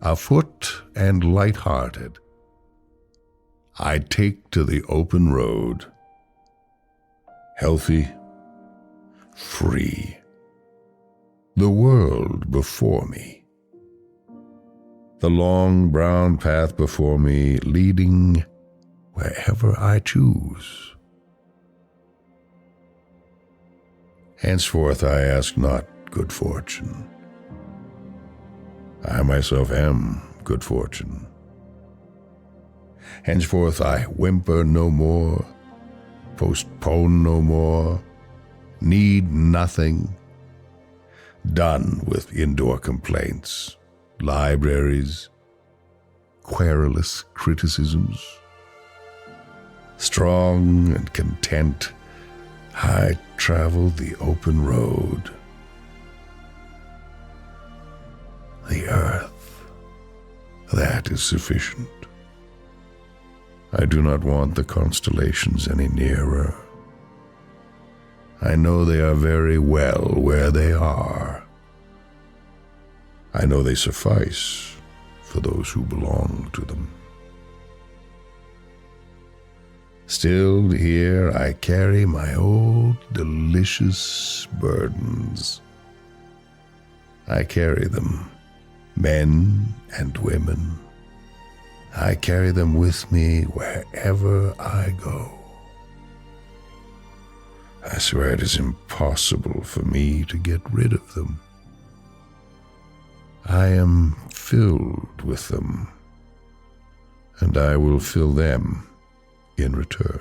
afoot and light-hearted, I take to the open road, healthy, free, the world before me, the long brown path before me leading wherever I choose. Henceforth I ask not good fortune. I myself am good fortune. Henceforth I whimper no more, postpone no more, need nothing, done with indoor complaints, libraries, querulous criticisms. Strong and content, I travel the open road. The earth, that is sufficient. I do not want the constellations any nearer. I know they are very well where they are. I know they suffice for those who belong to them. Still here I carry my old delicious burdens. I carry them, men and women. I carry them with me wherever I go. I swear it is impossible for me to get rid of them. I am filled with them, and I will fill them in return.